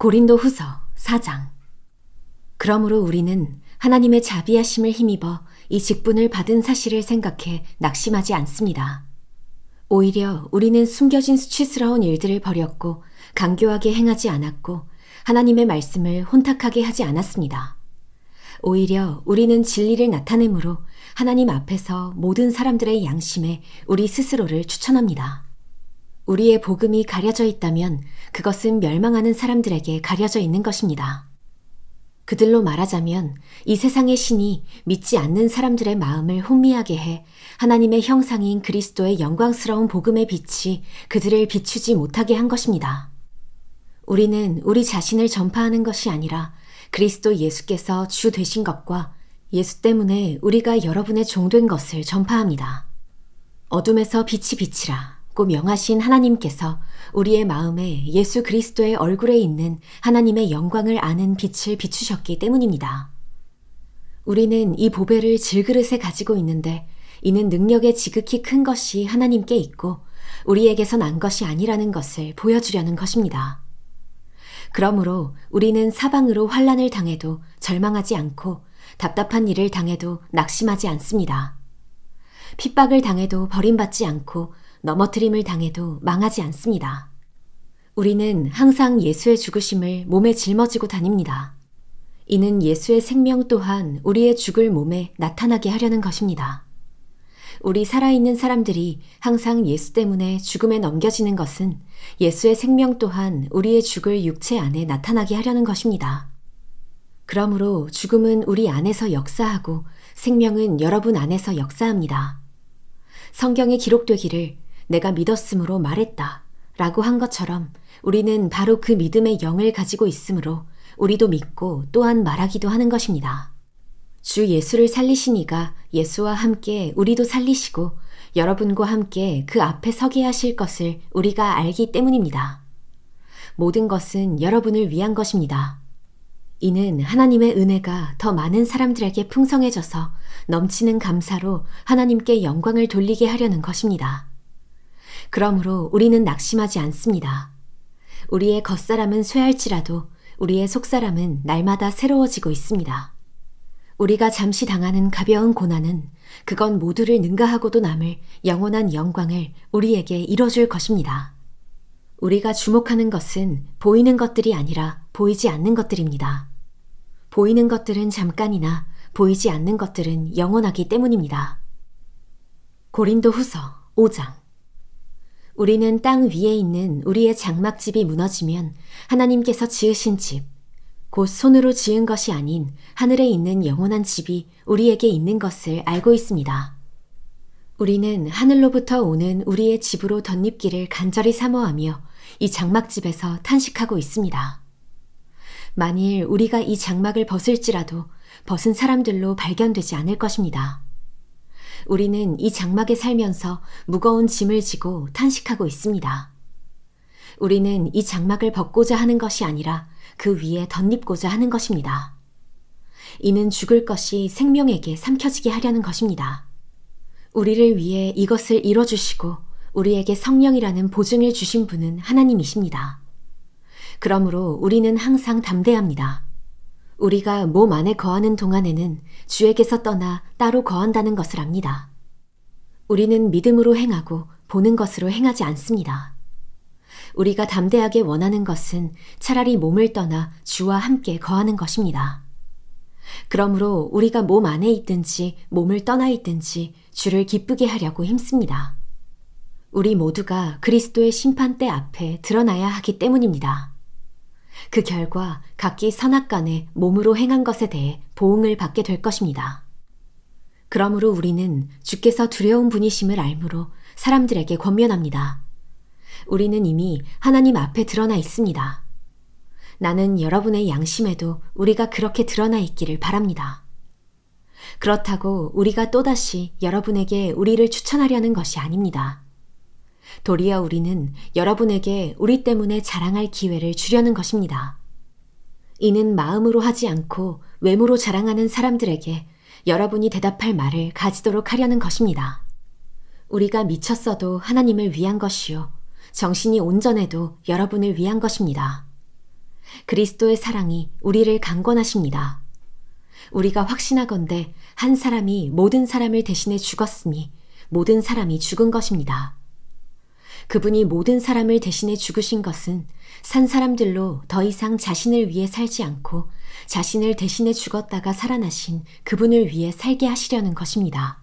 고린도후서 4장. 그러므로 우리는 하나님의 자비하심을 힘입어 이 직분을 받은 사실을 생각해 낙심하지 않습니다. 오히려 우리는 숨겨진 수치스러운 일들을 버렸고 간교하게 행하지 않았고 하나님의 말씀을 혼탁하게 하지 않았습니다. 오히려 우리는 진리를 나타내므로 하나님 앞에서 모든 사람들의 양심에 우리 스스로를 추천합니다. 우리의 복음이 가려져 있다면 그것은 멸망하는 사람들에게 가려져 있는 것입니다. 그들로 말하자면 이 세상의 신이 믿지 않는 사람들의 마음을 혼미하게 해 하나님의 형상인 그리스도의 영광스러운 복음의 빛이 그들을 비추지 못하게 한 것입니다. 우리는 우리 자신을 전파하는 것이 아니라 그리스도 예수께서 주 되신 것과 예수 때문에 우리가 여러분의 종된 것을 전파합니다. 어둠에서 빛이 비치라 고 명하신 하나님께서 우리의 마음에 예수 그리스도의 얼굴에 있는 하나님의 영광을 아는 빛을 비추셨기 때문입니다. 우리는 이 보배를 질그릇에 가지고 있는데 이는 능력의 지극히 큰 것이 하나님께 있고 우리에게서 난 것이 아니라는 것을 보여주려는 것입니다. 그러므로 우리는 사방으로 환난을 당해도 절망하지 않고 답답한 일을 당해도 낙심하지 않습니다. 핍박을 당해도 버림받지 않고 넘어뜨림을 당해도 망하지 않습니다. 우리는 항상 예수의 죽으심을 몸에 짊어지고 다닙니다. 이는 예수의 생명 또한 우리의 죽을 몸에 나타나게 하려는 것입니다. 우리 살아있는 사람들이 항상 예수 때문에 죽음에 넘겨지는 것은 예수의 생명 또한 우리의 죽을 육체 안에 나타나게 하려는 것입니다. 그러므로 죽음은 우리 안에서 역사하고 생명은 여러분 안에서 역사합니다. 성경에 기록되기를 내가 믿었으므로 말했다 라고 한 것처럼 우리는 바로 그 믿음의 영을 가지고 있으므로 우리도 믿고 또한 말하기도 하는 것입니다. 주 예수를 살리신 이가 예수와 함께 우리도 살리시고 여러분과 함께 그 앞에 서게 하실 것을 우리가 알기 때문입니다. 모든 것은 여러분을 위한 것입니다. 이는 하나님의 은혜가 더 많은 사람들에게 풍성해져서 넘치는 감사로 하나님께 영광을 돌리게 하려는 것입니다. 그러므로 우리는 낙심하지 않습니다. 우리의 겉사람은 쇠할지라도 우리의 속사람은 날마다 새로워지고 있습니다. 우리가 잠시 당하는 가벼운 고난은 그건 모두를 능가하고도 남을 영원한 영광을 우리에게 이뤄줄 것입니다. 우리가 주목하는 것은 보이는 것들이 아니라 보이지 않는 것들입니다. 보이는 것들은 잠깐이나 보이지 않는 것들은 영원하기 때문입니다. 고린도후서 5장. 우리는 땅 위에 있는 우리의 장막집이 무너지면 하나님께서 지으신 집, 곧 손으로 지은 것이 아닌 하늘에 있는 영원한 집이 우리에게 있는 것을 알고 있습니다. 우리는 하늘로부터 오는 우리의 집으로 덧입기를 간절히 사모하며 이 장막집에서 탄식하고 있습니다. 만일 우리가 이 장막을 벗을지라도 벗은 사람들로 발견되지 않을 것입니다. 우리는 이 장막에 살면서 무거운 짐을 지고 탄식하고 있습니다. 우리는 이 장막을 벗고자 하는 것이 아니라 그 위에 덧입고자 하는 것입니다. 이는 죽을 것이 생명에게 삼켜지게 하려는 것입니다. 우리를 위해 이것을 이뤄주시고 우리에게 성령이라는 보증을 주신 분은 하나님이십니다. 그러므로 우리는 항상 담대합니다. 우리가 몸 안에 거하는 동안에는 주에게서 떠나 따로 거한다는 것을 압니다. 우리는 믿음으로 행하고 보는 것으로 행하지 않습니다. 우리가 담대하게 원하는 것은 차라리 몸을 떠나 주와 함께 거하는 것입니다. 그러므로 우리가 몸 안에 있든지 몸을 떠나 있든지 주를 기쁘게 하려고 힘씁니다. 우리 모두가 그리스도의 심판대 앞에 드러나야 하기 때문입니다. 그 결과 각기 선악간에 몸으로 행한 것에 대해 보응을 받게 될 것입니다. 그러므로 우리는 주께서 두려운 분이심을 알므로 사람들에게 권면합니다. 우리는 이미 하나님 앞에 드러나 있습니다. 나는 여러분의 양심에도 우리가 그렇게 드러나 있기를 바랍니다. 그렇다고 우리가 또다시 여러분에게 우리를 추천하려는 것이 아닙니다. 도리어 우리는 여러분에게 우리 때문에 자랑할 기회를 주려는 것입니다. 이는 마음으로 하지 않고 외모로 자랑하는 사람들에게 여러분이 대답할 말을 가지도록 하려는 것입니다. 우리가 미쳤어도 하나님을 위한 것이요 정신이 온전해도 여러분을 위한 것입니다. 그리스도의 사랑이 우리를 강권하십니다. 우리가 확신하건대 한 사람이 모든 사람을 대신해 죽었으니 모든 사람이 죽은 것입니다. 그분이 모든 사람을 대신해 죽으신 것은 산 사람들로 더 이상 자신을 위해 살지 않고 자신을 대신해 죽었다가 살아나신 그분을 위해 살게 하시려는 것입니다.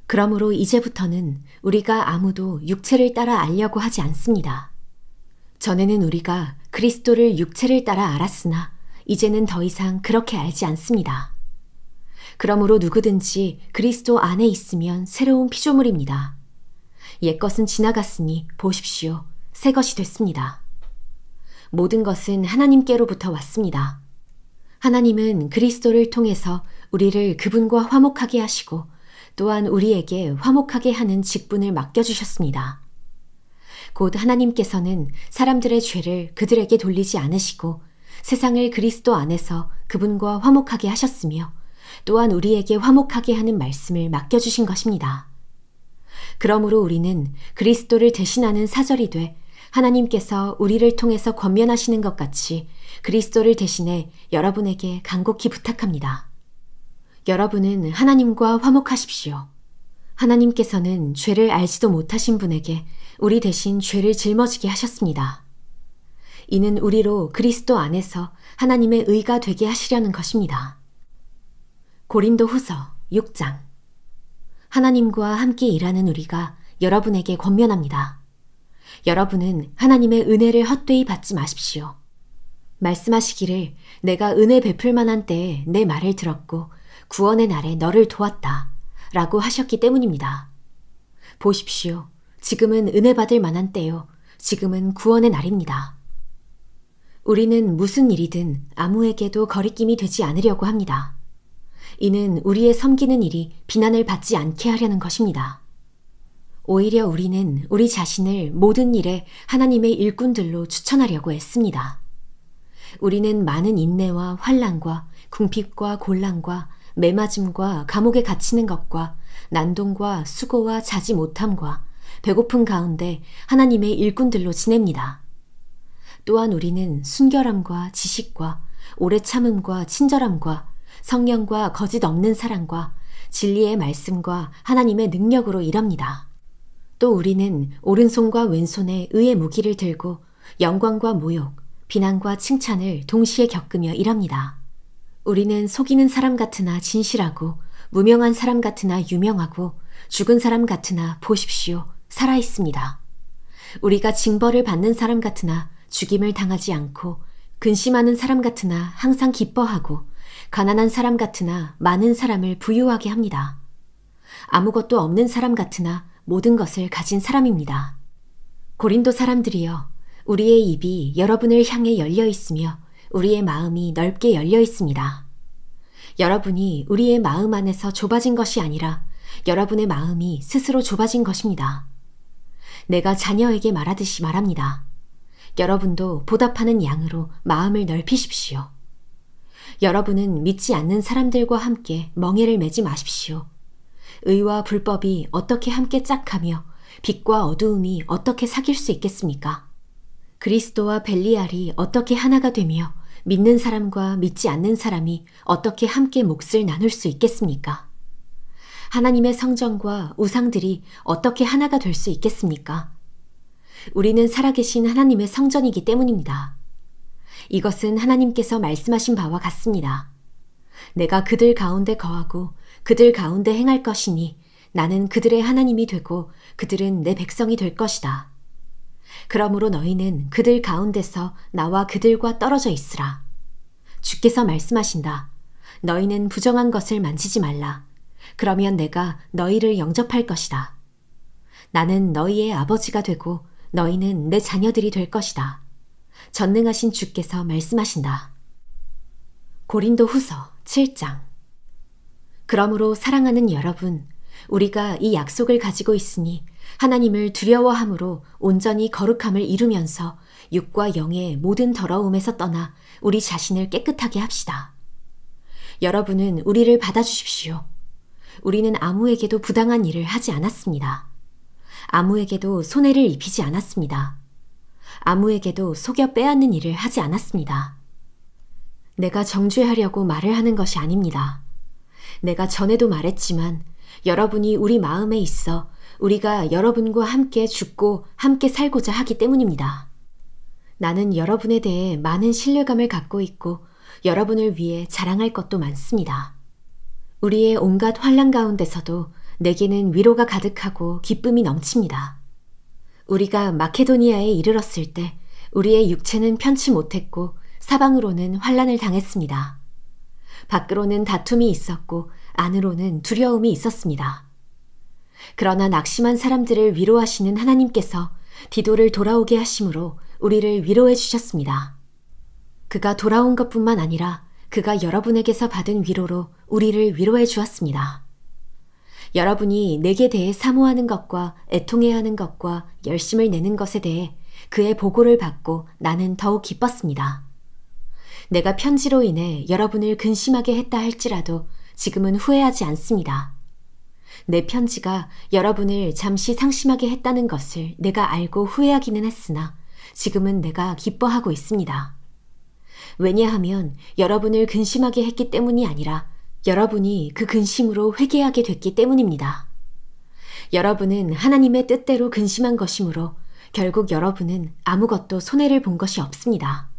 그러므로 이제부터는 우리가 아무도 육체를 따라 알려고 하지 않습니다. 전에는 우리가 그리스도를 육체를 따라 알았으나 이제는 더 이상 그렇게 알지 않습니다. 그러므로 누구든지 그리스도 안에 있으면 새로운 피조물입니다. 옛것은 지나갔으니 보십시오. 새 것이 됐습니다. 모든 것은 하나님께로부터 왔습니다. 하나님은 그리스도를 통해서 우리를 그분과 화목하게 하시고 또한 우리에게 화목하게 하는 직분을 맡겨주셨습니다. 곧 하나님께서는 사람들의 죄를 그들에게 돌리지 않으시고 세상을 그리스도 안에서 그분과 화목하게 하셨으며 또한 우리에게 화목하게 하는 말씀을 맡겨주신 것입니다. 그러므로 우리는 그리스도를 대신하는 사절이 돼 하나님께서 우리를 통해서 권면하시는 것 같이 그리스도를 대신해 여러분에게 간곡히 부탁합니다. 여러분은 하나님과 화목하십시오. 하나님께서는 죄를 알지도 못하신 분에게 우리 대신 죄를 짊어지게 하셨습니다. 이는 우리로 그리스도 안에서 하나님의 의가 되게 하시려는 것입니다. 고린도 후서 6장. 하나님과 함께 일하는 우리가 여러분에게 권면합니다. 여러분은 하나님의 은혜를 헛되이 받지 마십시오. 말씀하시기를 내가 은혜 베풀 만한 때에 내 말을 들었고 구원의 날에 너를 도왔다 라고 하셨기 때문입니다. 보십시오. 지금은 은혜 받을 만한 때요. 지금은 구원의 날입니다. 우리는 무슨 일이든 아무에게도 거리낌이 되지 않으려고 합니다. 이는 우리의 섬기는 일이 비난을 받지 않게 하려는 것입니다. 오히려 우리는 우리 자신을 모든 일에 하나님의 일꾼들로 추천하려고 애씁니다. 우리는 많은 인내와 환난과 궁핍과 곤란과 매맞음과 감옥에 갇히는 것과 난동과 수고와 자지 못함과 배고픔 가운데 하나님의 일꾼들로 지냅니다. 또한 우리는 순결함과 지식과 오래 참음과 친절함과 성령과 거짓 없는 사랑과 진리의 말씀과 하나님의 능력으로 일합니다. 또 우리는 오른손과 왼손에 의의 무기를 들고 영광과 모욕, 비난과 칭찬을 동시에 겪으며 일합니다. 우리는 속이는 사람 같으나 진실하고 무명한 사람 같으나 유명하고 죽은 사람 같으나 보십시오. 살아있습니다. 우리가 징벌을 받는 사람 같으나 죽임을 당하지 않고 근심하는 사람 같으나 항상 기뻐하고 가난한 사람 같으나 많은 사람을 부유하게 합니다. 아무것도 없는 사람 같으나 모든 것을 가진 사람입니다. 고린도 사람들이여, 우리의 입이 여러분을 향해 열려 있으며 우리의 마음이 넓게 열려 있습니다. 여러분이 우리의 마음 안에서 좁아진 것이 아니라 여러분의 마음이 스스로 좁아진 것입니다. 내가 자녀에게 말하듯이 말합니다. 여러분도 보답하는 양으로 마음을 넓히십시오. 여러분은 믿지 않는 사람들과 함께 멍에를 매지 마십시오. 의와 불법이 어떻게 함께 짝하며 빛과 어두움이 어떻게 사귈 수 있겠습니까? 그리스도와 벨리알이 어떻게 하나가 되며 믿는 사람과 믿지 않는 사람이 어떻게 함께 몫을 나눌 수 있겠습니까? 하나님의 성전과 우상들이 어떻게 하나가 될 수 있겠습니까? 우리는 살아계신 하나님의 성전이기 때문입니다. 이것은 하나님께서 말씀하신 바와 같습니다. 내가 그들 가운데 거하고 그들 가운데 행할 것이니 나는 그들의 하나님이 되고 그들은 내 백성이 될 것이다. 그러므로 너희는 그들 가운데서 나와 그들과 떨어져 있으라. 주께서 말씀하신다. 너희는 부정한 것을 만지지 말라. 그러면 내가 너희를 영접할 것이다. 나는 너희의 아버지가 되고 너희는 내 자녀들이 될 것이다. 전능하신 주께서 말씀하신다. 고린도 후서 7장. 그러므로 사랑하는 여러분, 우리가 이 약속을 가지고 있으니 하나님을 두려워함으로 온전히 거룩함을 이루면서 육과 영의 모든 더러움에서 떠나 우리 자신을 깨끗하게 합시다. 여러분은 우리를 받아주십시오. 우리는 아무에게도 부당한 일을 하지 않았습니다. 아무에게도 손해를 입히지 않았습니다. 아무에게도 속여 빼앗는 일을 하지 않았습니다. 내가 정죄하려고 말을 하는 것이 아닙니다. 내가 전에도 말했지만 여러분이 우리 마음에 있어 우리가 여러분과 함께 죽고 함께 살고자 하기 때문입니다. 나는 여러분에 대해 많은 신뢰감을 갖고 있고 여러분을 위해 자랑할 것도 많습니다. 우리의 온갖 환난 가운데서도 내게는 위로가 가득하고 기쁨이 넘칩니다. 우리가 마케도니아에 이르렀을 때 우리의 육체는 편치 못했고 사방으로는 환난을 당했습니다. 밖으로는 다툼이 있었고 안으로는 두려움이 있었습니다. 그러나 낙심한 사람들을 위로하시는 하나님께서 디도를 돌아오게 하심으로 우리를 위로해 주셨습니다. 그가 돌아온 것뿐만 아니라 그가 여러분에게서 받은 위로로 우리를 위로해 주었습니다. 여러분이 내게 대해 사모하는 것과 애통해야 하는 것과 열심을 내는 것에 대해 그의 보고를 받고 나는 더욱 기뻤습니다. 내가 편지로 인해 여러분을 근심하게 했다 할지라도 지금은 후회하지 않습니다. 내 편지가 여러분을 잠시 상심하게 했다는 것을 내가 알고 후회하기는 했으나 지금은 내가 기뻐하고 있습니다. 왜냐하면 여러분을 근심하게 했기 때문이 아니라 여러분이 그 근심으로 회개하게 됐기 때문입니다. 여러분은 하나님의 뜻대로 근심한 것이므로 결국 여러분은 아무것도 손해를 본 것이 없습니다.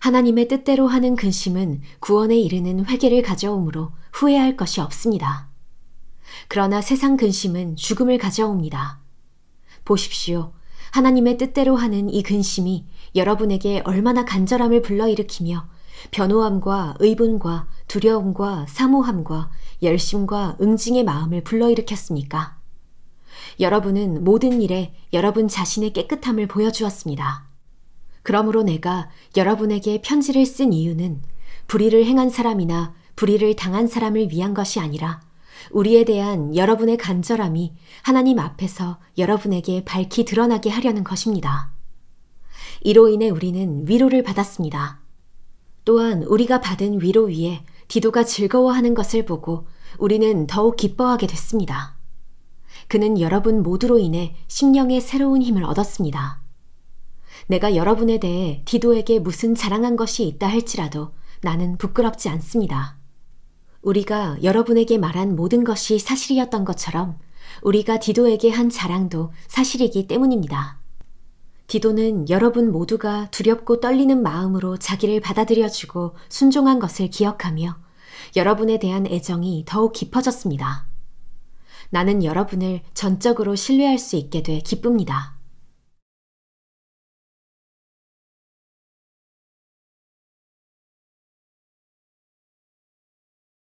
하나님의 뜻대로 하는 근심은 구원에 이르는 회개를 가져오므로 후회할 것이 없습니다. 그러나 세상 근심은 죽음을 가져옵니다. 보십시오. 하나님의 뜻대로 하는 이 근심이 여러분에게 얼마나 간절함을 불러일으키며 변호함과 의분과 두려움과 사모함과 열심과 응징의 마음을 불러일으켰습니까? 여러분은 모든 일에 여러분 자신의 깨끗함을 보여주었습니다. 그러므로 내가 여러분에게 편지를 쓴 이유는 불의를 행한 사람이나 불의를 당한 사람을 위한 것이 아니라 우리에 대한 여러분의 간절함이 하나님 앞에서 여러분에게 밝히 드러나게 하려는 것입니다. 이로 인해 우리는 위로를 받았습니다. 또한 우리가 받은 위로 위에 디도가 즐거워하는 것을 보고 우리는 더욱 기뻐하게 됐습니다. 그는 여러분 모두로 인해 심령의 새로운 힘을 얻었습니다. 내가 여러분에 대해 디도에게 무슨 자랑한 것이 있다 할지라도 나는 부끄럽지 않습니다. 우리가 여러분에게 말한 모든 것이 사실이었던 것처럼 우리가 디도에게 한 자랑도 사실이기 때문입니다. 디도는 여러분 모두가 두렵고 떨리는 마음으로 자기를 받아들여주고 순종한 것을 기억하며 여러분에 대한 애정이 더욱 깊어졌습니다. 나는 여러분을 전적으로 신뢰할 수 있게 돼 기쁩니다.